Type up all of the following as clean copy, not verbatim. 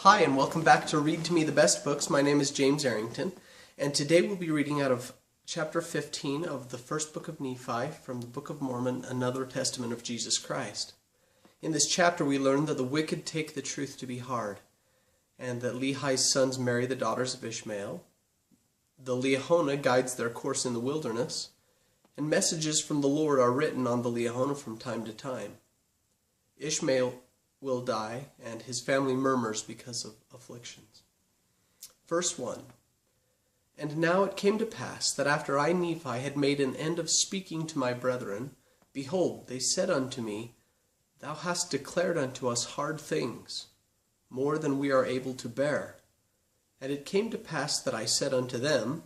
Hi, and welcome back to Read to Me the Best Books. My name is James Arrington, and today we'll be reading out of chapter 15 of the first book of Nephi from the Book of Mormon, another testament of Jesus Christ. In this chapter we learn that the wicked take the truth to be hard, and that Lehi's sons marry the daughters of Ishmael. The Liahona guides their course in the wilderness, and messages from the Lord are written on the Liahona from time to time. Ishmael will die, and his family murmurs because of afflictions. Verse 1. And now it came to pass that after I, Nephi, had made an end of speaking to my brethren, behold, they said unto me, Thou hast declared unto us hard things, more than we are able to bear. And it came to pass that I said unto them,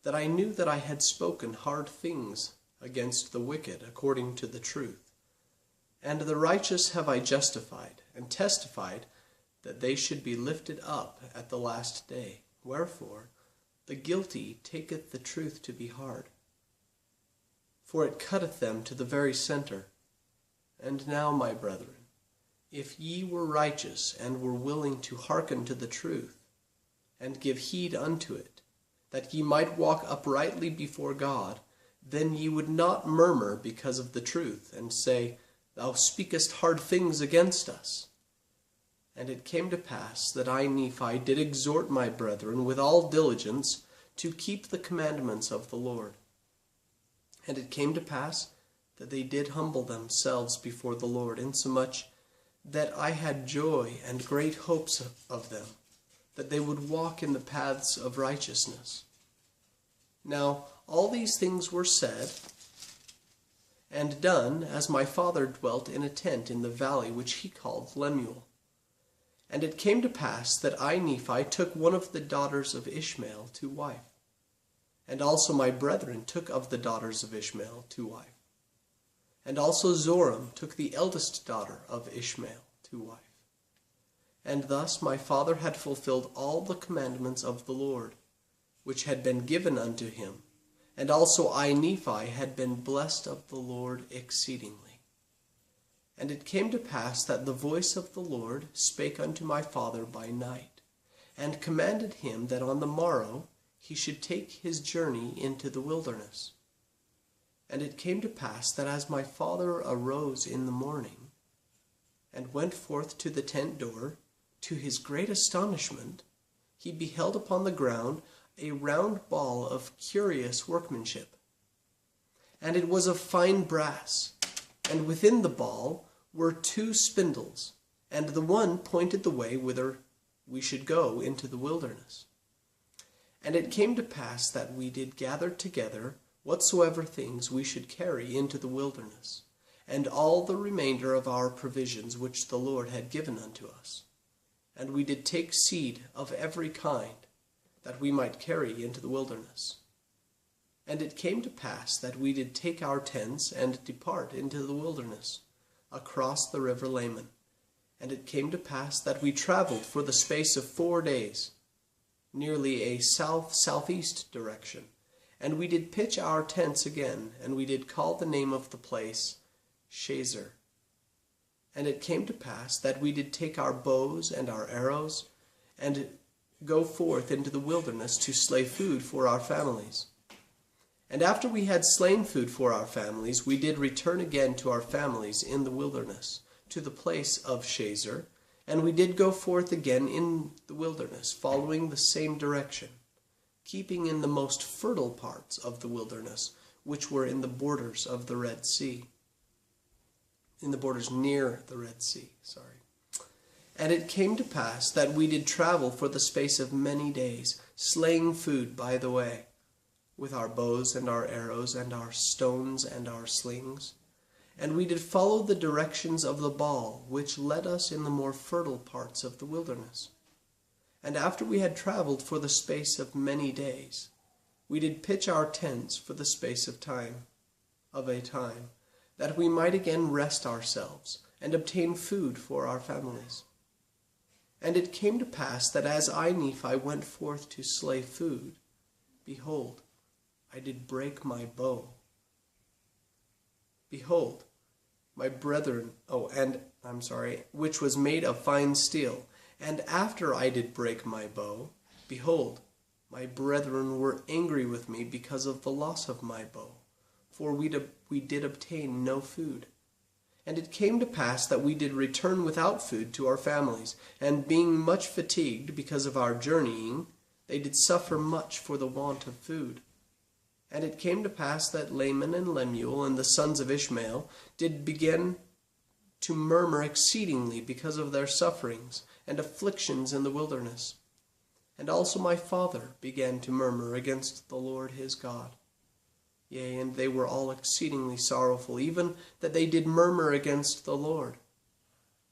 that I knew that I had spoken hard things against the wicked, according to the truth. And the righteous have I justified, and testified that they should be lifted up at the last day. Wherefore the guilty taketh the truth to be hard, for it cutteth them to the very center. And now, my brethren, if ye were righteous, and were willing to hearken to the truth, and give heed unto it, that ye might walk uprightly before God, then ye would not murmur because of the truth, and say, Thou speakest hard things against us. And it came to pass that I, Nephi, did exhort my brethren with all diligence to keep the commandments of the Lord. And it came to pass that they did humble themselves before the Lord, insomuch that I had joy and great hopes of them, that they would walk in the paths of righteousness. Now all these things were said and done, as my father dwelt in a tent in the valley which he called Lemuel. And it came to pass that I, Nephi, took one of the daughters of Ishmael to wife, and also my brethren took of the daughters of Ishmael to wife. And also Zoram took the eldest daughter of Ishmael to wife. And thus my father had fulfilled all the commandments of the Lord, which had been given unto him. And also I, Nephi, had been blessed of the Lord exceedingly. And it came to pass that the voice of the Lord spake unto my father by night, and commanded him that on the morrow he should take his journey into the wilderness. And it came to pass that as my father arose in the morning, and went forth to the tent door, to his great astonishment, he beheld upon the ground a round ball of curious workmanship. And it was of fine brass, and within the ball were 2 spindles, and the one pointed the way whither we should go into the wilderness. And it came to pass that we did gather together whatsoever things we should carry into the wilderness, and all the remainder of our provisions which the Lord had given unto us. And we did take seed of every kind, that we might carry into the wilderness. And it came to pass that we did take our tents and depart into the wilderness, across the river Laman. And it came to pass that we traveled for the space of 4 days, nearly a south-southeast direction. And we did pitch our tents again, and we did call the name of the place Shazer. And it came to pass that we did take our bows and our arrows, and go forth into the wilderness to slay food for our families. And after we had slain food for our families, we did return again to our families in the wilderness, to the place of Shazer, and we did go forth again in the wilderness, following the same direction, keeping in the most fertile parts of the wilderness, which were in the borders of the Red Sea. In the borders near the Red Sea, And it came to pass that we did travel for the space of many days, slaying food by the way, with our bows and our arrows and our stones and our slings. And we did follow the directions of the ball, which led us in the more fertile parts of the wilderness. And after we had traveled for the space of many days, we did pitch our tents for the space of a time, that we might again rest ourselves, and obtain food for our families. And it came to pass that as I, Nephi, went forth to slay food, behold, I did break my bow. Behold, my brethren, which was made of fine steel, And after I did break my bow, behold, my brethren were angry with me because of the loss of my bow, for we did obtain no food. And it came to pass that we did return without food to our families, and being much fatigued because of our journeying, they did suffer much for the want of food. And it came to pass that Laman and Lemuel and the sons of Ishmael did begin to murmur exceedingly because of their sufferings and afflictions in the wilderness. And also my father began to murmur against the Lord his God. Yea, and they were all exceedingly sorrowful, even that they did murmur against the Lord.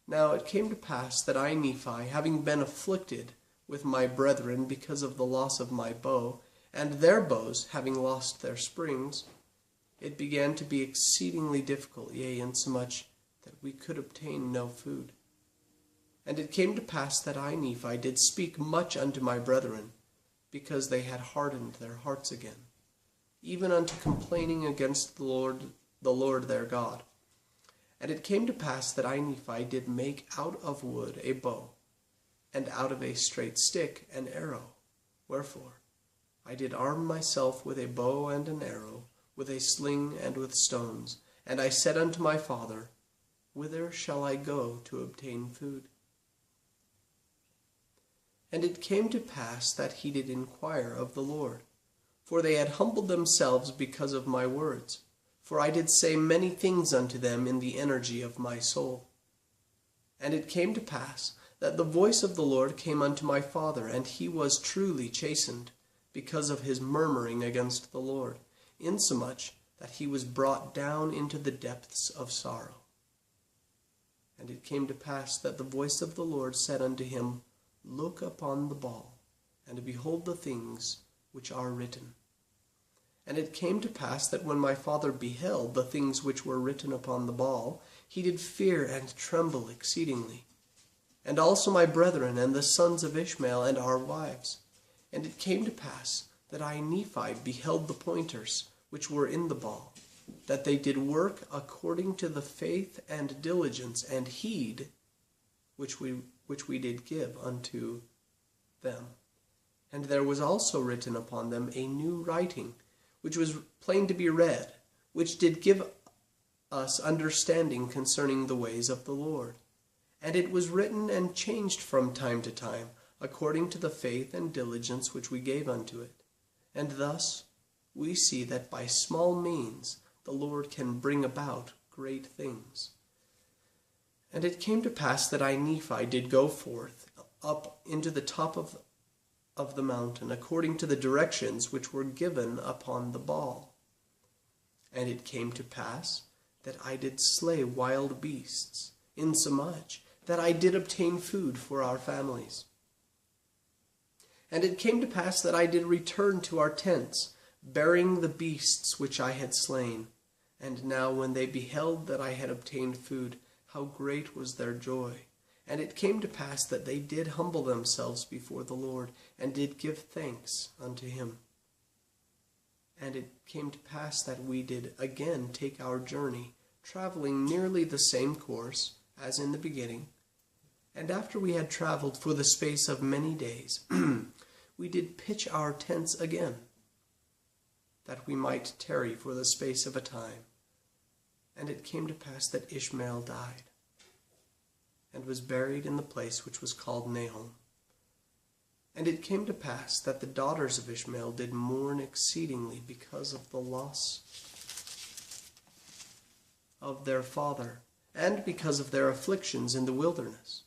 Now it came to pass that I, Nephi, having been afflicted with my brethren because of the loss of my bow, and their bows having lost their springs, it began to be exceedingly difficult, yea, insomuch that we could obtain no food. And it came to pass that I, Nephi, did speak much unto my brethren, because they had hardened their hearts again, even unto complaining against the Lord their God. And it came to pass that I, Nephi, did make out of wood a bow, and out of a straight stick an arrow. Wherefore I did arm myself with a bow and an arrow, with a sling and with stones. And I said unto my father, Whither shall I go to obtain food? And it came to pass that he did inquire of the Lord, for they had humbled themselves because of my words. For I did say many things unto them in the energy of my soul. And it came to pass that the voice of the Lord came unto my father, and he was truly chastened, because of his murmuring against the Lord, insomuch that he was brought down into the depths of sorrow. And it came to pass that the voice of the Lord said unto him, Look upon the ball, and behold the things which are written. And it came to pass that when my father beheld the things which were written upon the ball, he did fear and tremble exceedingly. And also my brethren and the sons of Ishmael and our wives. And it came to pass that I, Nephi, beheld the pointers which were in the ball, that they did work according to the faith and diligence and heed which we did give unto them. And there was also written upon them a new writing, which was plain to be read, which did give us understanding concerning the ways of the Lord. And it was written and changed from time to time, according to the faith and diligence which we gave unto it. And thus we see that by small means the Lord can bring about great things. And it came to pass that I, Nephi, did go forth up into the top of the mountain, according to the directions which were given upon the ball. And it came to pass that I did slay wild beasts, insomuch that I did obtain food for our families. And it came to pass that I did return to our tents, bearing the beasts which I had slain. And now when they beheld that I had obtained food, how great was their joy. And it came to pass that they did humble themselves before the Lord, and did give thanks unto him. And it came to pass that we did again take our journey, traveling nearly the same course as in the beginning. And after we had traveled for the space of many days, we did pitch our tents again, that we might tarry for the space of a time. And it came to pass that Ishmael died, and was buried in the place which was called Nahom. And it came to pass that the daughters of Ishmael did mourn exceedingly because of the loss of their father, and because of their afflictions in the wilderness.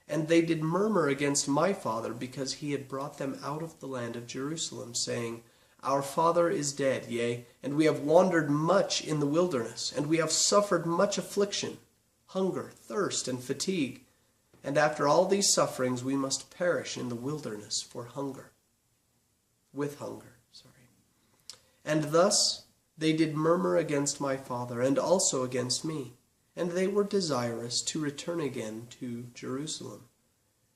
And they did murmur against my father, because he had brought them out of the land of Jerusalem, saying, Our father is dead, yea, and we have wandered much in the wilderness, and we have suffered much affliction, hunger, thirst, and fatigue. And after all these sufferings we must perish in the wilderness with hunger. And thus they did murmur against my father, and also against me. And they were desirous to return again to Jerusalem.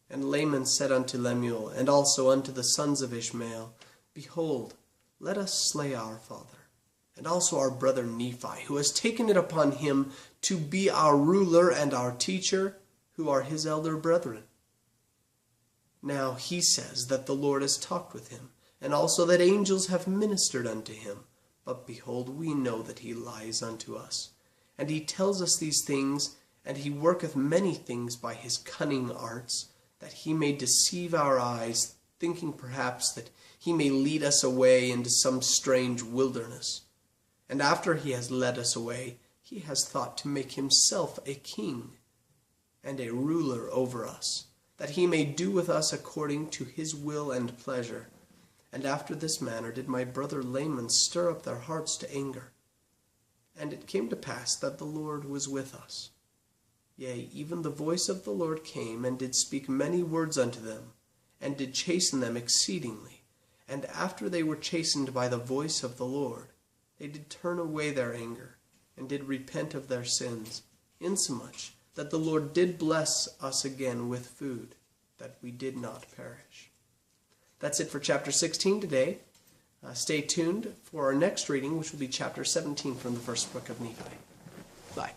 And Laman said unto Lemuel, and also unto the sons of Ishmael, Behold, let us slay our father, and also our brother Nephi, who has taken it upon him to be our ruler and our teacher, who are his elder brethren. Now he says that the Lord has talked with him, and also that angels have ministered unto him. But behold, we know that he lies unto us. And he tells us these things, and he worketh many things by his cunning arts, that he may deceive our eyes, thinking perhaps that he may lead us away into some strange wilderness. And after he has led us away, he has thought to make himself a king and a ruler over us, that he may do with us according to his will and pleasure. And after this manner did my brother Laman stir up their hearts to anger. And it came to pass that the Lord was with us. Yea, even the voice of the Lord came, and did speak many words unto them, and did chasten them exceedingly. And after they were chastened by the voice of the Lord, they did turn away their anger, and did repent of their sins, insomuch that the Lord did bless us again with food, that we did not perish. That's it for chapter 16 today. Stay tuned for our next reading, which will be chapter 17 from the first book of Nephi. Bye.